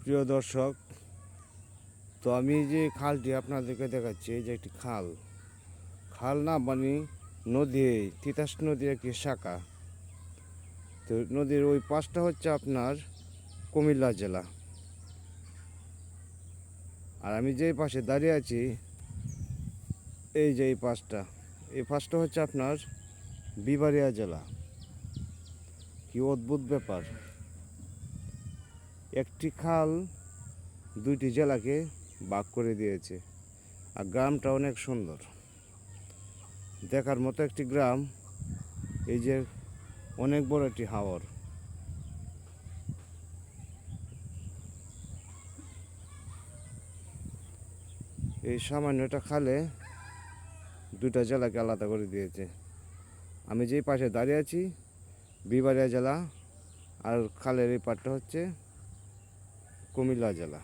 প্রিয় দর্শক, তো আমি যে খালটি আপনাদেরকে দেখাচ্ছি, এই যে একটি খাল খাল না মানে নদী, তিতাস নদীর একটি শাখা। তো নদীর ওই পাশটা হচ্ছে আপনার কুমিল্লা জেলা, আর আমি যেই পাশে দাঁড়িয়ে আছি এই যে এই পাশটা হচ্ছে আপনার বিবাড়িয়া জেলা। কি অদ্ভুত ব্যাপার, একটি খাল দুইটি জেলাকে ভাগ করে দিয়েছে। আর গ্রামটা অনেক সুন্দর, দেখার মতো একটি গ্রাম। এই যে অনেক বড় একটি হাওর। এই সামান্য একটা খালে দুটা জেলাকে আলাদা করে দিয়েছে। আমি যেই পাশে দাঁড়িয়ে আছি বিবাড়িয়া জেলা, আর খালের এই পাটটা হচ্ছে কুমিল্লা জেলা।